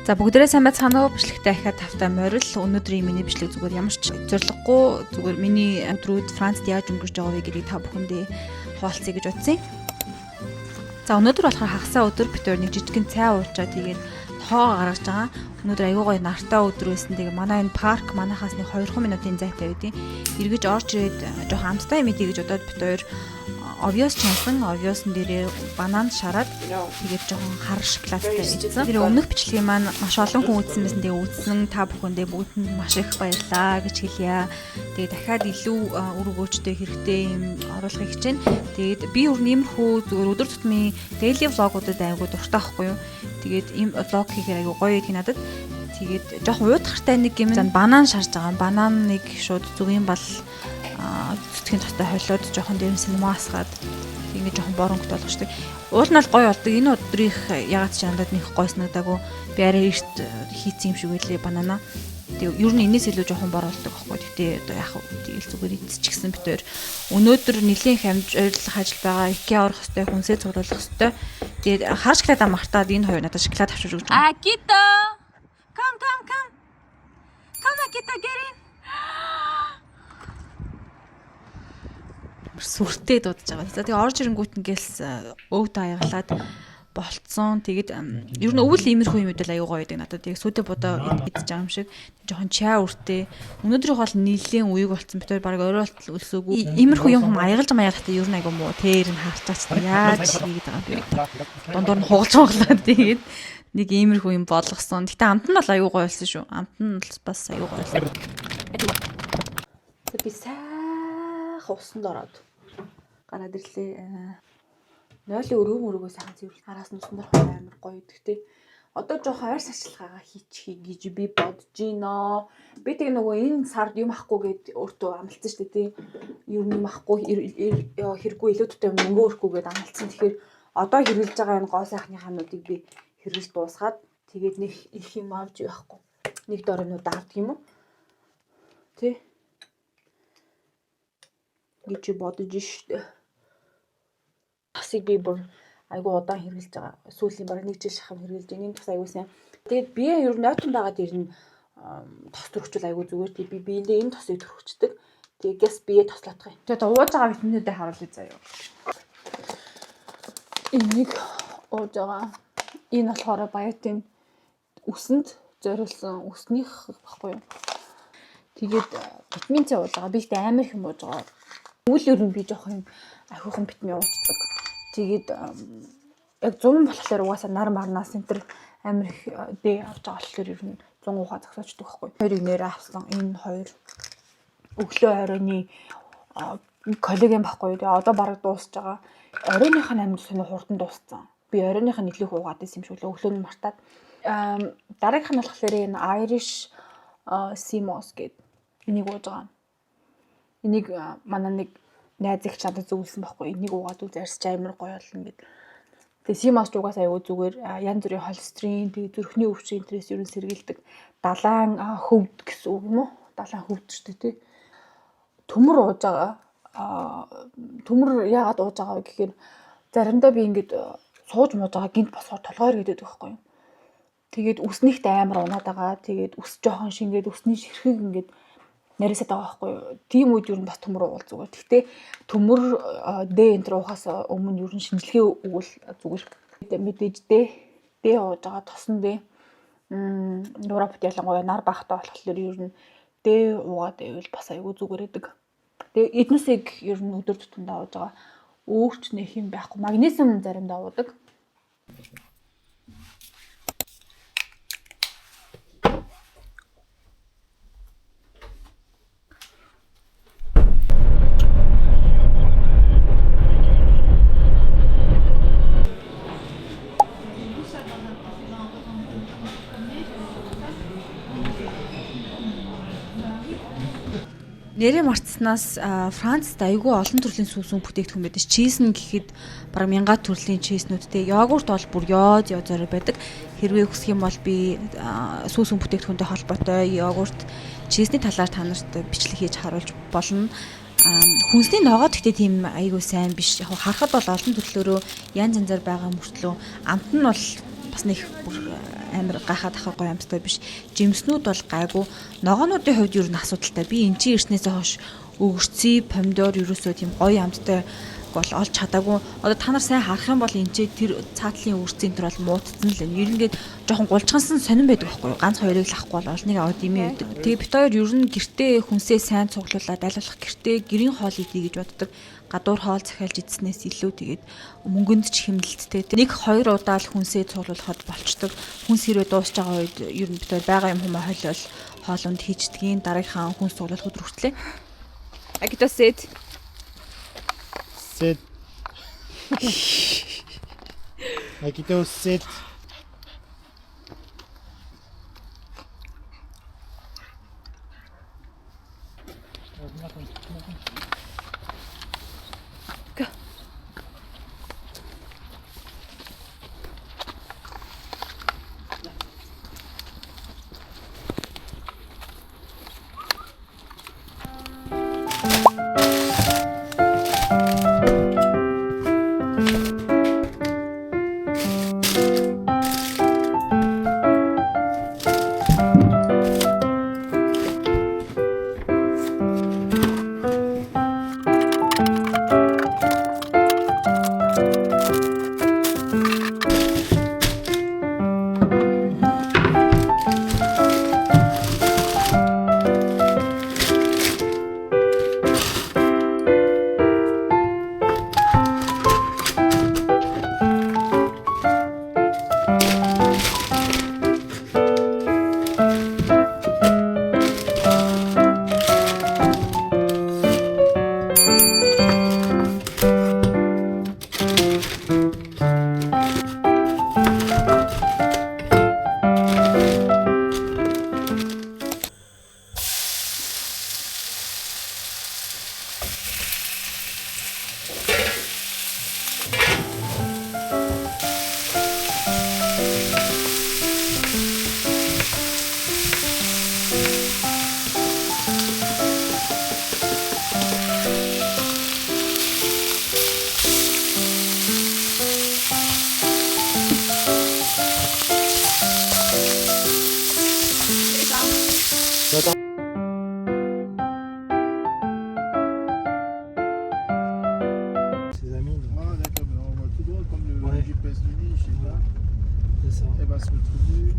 За бүгдээрээ сайн байцгаана уу? Бичлэгтэй ахиад тавтай морил. Өнөөдрийн миний бичлэг зүгээр ямар ч зориггүй зүгээр миний өдрүүд Францд яаж өнгөрч байгаа вэ гэдгийг та бүхэндээ хуваалцъя гэж бодсон. За өнөөдөр болохоор хагасаа өдөр бид нэг жижигэн цай уучаа тэгээд тоо гаргаж байгаа. Өнөөдөр аягүй гоё нартай өдөр байсан. Тэгээд манай энэ парк манайхаас нэг 2 минутын зайтай байдیں۔ Эргэж орж ирээд жоохон амттай юм идэ гэж бодоод бид хоёр овёс чансан, овёсон дээрээ банан шараад тэгээд жоохон хар шоколадтай идсэн. Тэр өмнөх бичлэгийн маань маш олон хүн үзсэн байсан. Тэгээд үзсэн та бүхэндээ бүгдэнд маш их баярлалаа гэж хэлье. Тэгээд дахиад илүү үр өгөөжтэй хэрэгтэй юм оруулахыг хичээнэ. Тэгээд би иймэрхүү зүгээр өдөр тутмын daily vlog-уудад аягүй дуртай байхгүй юу? Тэгээд ийм vlog хийхээр аягүй гоё гэдэг надад. Тэгээд жоохон уйдгартай нэг юм банан шарж байгаа. Бананыг шууд зүгийн бал зүтгэн тостой холиод жоохон дээрээс нь маасгаад ингэ жоохон боронгот болгож штеп. Уул нь бол гоё болдог. Энэ өдрийнх ягаад ч надад нэг гоё санагдаагүй. Би арай эрт хийцэн юм шиг байлээ банана. Тэгээ ер нь энэс илүү жоохон бор болдог байхгүй. Гэтэ одоо яах вэ? Тэгэл зүгээр эцчихсэн бид тээр. Өнөөдөр нэлийн их амжилтлах ажил байгаа. IKEA орох хөстэй, хүнсээ цуглуулах хөстэй. Тэгээд хар шоколад мартаад энэ хоёр надад шоколад авчирж өгч байгаа. Акито. Come. Come Akito get in. Сүртэй дуудаж байгаа. За тэгээ орж ирэнгүүт ингээл өвд аяглаад болцсон. Тэгээд ер нь өвөл иймэрхүү юм удаа аюу гоё гэдэг надад яг сүдэ бодоо идэж байгаа юм шиг. Жохон чаа үртэй. Өнөөдрийнх бол нийлэн үеиг болцсон. Би тэр баг орой болтол өлсөөгүй. Иймэрхүү юм аягалж маягалахтай ер нь аюу муу. Тэр нь харчаач яаж хийгээд байгаа би. Дундуур нь хугалж моглоод тэгээд нэг иймэрхүү юм болгосон. Гэтэ амт нь бол аюу гоё болсон шүү. Амт нь бас аюу гоё болсон. Би сайхан усанд ороод гараад ирлээ. Нойлын өргөө сайхан цэвэрлээ. Араас нь усан дорох амар гоё. Гэхдээ одоо жоохон ойр сачлаагаа хийчих гэж би бодож байна. Би тэг нөгөө энэ сард юм ахгүй гэд өөртөө амлцсан шүү дээ тий. Юм ахгүй хэрэггүй илүүдтэй мөнгө өрөхгүй гэд амлцсан. Тэгэхээр одоо хэрэгжилж байгаа энэ гоо сайхны хануудыг би хэрэгжилж дуусгаад тэгээд нэг их юм авч явахгүй. Нэг дор юмнууд авдаг юм уу? Тий. Гэж бодож штэ. Асыг би бүр айгу удаан хэрэгжилж байгаа. Сүүлийн бараг 1 жил шахам хэрэгжилж байгаа. Энэ тус айгу сайн. Тэгээд би ер нь нойтон байгаад ирнэ тос төрөхчл айгу зүгээр. Би биендээ энэ тосыг төрөхчдөг. Тэгээд гэс бие тослоотох юм. Тэгээд ууж байгаа витаминуудыг харуулъя заяа. Энийг ууж байгаа. Энэ болохоор биотин үсэнд зориулсан үснийх баггүй юу. Тэгээд витамин С ууж байгаа. Би ихтэй амар их юм ууж байгаа. Үйл ер нь би жоох юм ахиухан витамин уучдаг. Тэгээд яг 100 болохоор угаасаа нар марнаас энэ төр амар их дэ авч байгаа болохоор ер нь 100 ухаа зогсоочдөг байхгүй. Хоёрыг нэрээ авсан. Энэ хоёр өглөө оройны коллаген байхгүй. Тэгээ одоо бараг дуусж байгаа. Оройных нь амар сони хурдан дууссан. Би оройных нь илүү уугаад байсан юм шиг лээ. Өглөө нь мартаад. Дараагийнх нь болохоор энэ Irish Sea Moss гэдэг энийг ууж байгаа. Энийг манай нэг найз их чадад зөвлөсөн байхгүй. Энийг уугаад үл зарсч амар гоё болно гэд. Тэгээ Sea Moss угаас аюу зүгээр янз бүрийн холестерин, тэгээ зүрхний өвчин интерес ерөн сэргийлдэг. Далайн хөвд гэсэн үг юм уу? Далайн хөвд шүү дээ тий. Төмөр ууж байгаа. Төмөр яагаад ууж байгаа вэ гэхээр заримдаа би ингээд сууж мууж байгаа гинт босгоор толгойр гэдэг байхгүй юу? Тэгээд үснийхтэй амар унаад байгаа. Тэгээд үс жоохон шингээд үсний ширхэг ингээд нарийсаад байгаа байхгүй юу. Тийм үед юу н бас төмөр уул зүгээр. Гэхдээ төмөр Д энтер уухаас өмнө юу н шинжилгээ өгвөл зүгээр. Мэдээж Д ууж байгаа тосон Д Европт ялангуяа нар бахтай болохоор юу н Д уугаад байвал бас айгүй зүгээр байдаг. Тэгээ эднүсийг юу н өдөр тутамдаа ууж байгаа. Өөрч нэх юм байхгүй. Магнезиум заримдаа уудаг. Нэрээ мартснаас Францд айгүй олон төрлийн сүүсүн бүтээгдэхүүн байдаг. Чиз нь гэхэд бараг 1000 төрлийн чизнүүдтэй. Йогурт бол бүр ёо зорой байдаг. Хэрвээ хүсэх юм бол би сүүсүн бүтээгдэхүүнтэй холбоотой йогурт, чизний талаар та нарт бичлэг хийж харуулж болно. Хүнсний ногоод гэхдээ тийм айгүй сайн биш. Яг харахад бол олон төрлөөрөө янз янзаар байгаа мөртлөө амт нь бол бас нэг амар гахаад ахах гоё амттай биш. Жимснүүд бол гайгүй. Ногоонуудын хувьд юу н асуудалтай. Би энэ чинь ирснээсээ хойш өвөрцөй, помидор ерөөсөө тийм гоё амттай бол олж чадаагүй. Одоо та нар сайн харах юм бол энэ ч тэр цаатлын өвөрцийн тэр бол муутцсан л юм. Ер нь ингээд жоохон гулчгансан сонирн байдаг байхгүй юу? Ганц хоёрыг л авахгүй бол олныг аваад имээ өгдөг. Тэгээ бит хоёр ер нь гэртээ хүнсээ сайн цуглуулад айлуулах гэртээ гэрийн хоол идэ гэж боддог. Гадуур хоол захиалж идснээс илүү тэгээд мөнгөнд ч хэмнэлттэй. Нэг хоёр удаа л хүнсээ цуглуулахад болчдөг. Хүнс хэрэг дуусч байгаа үед ер нь бит хоёр байгаа юм хүмүүс хойлол хоолунд хийждгийн дараагийнхаа хүнс цуглуулах өдөр хүртлээ. Акита said Sit. Akito, sit. Go. Ses amis. Ah d'accord, mais on va tout droit comme le Ouais. GPS nous dit, je sais pas. C'est ça. Elle va se retrouver.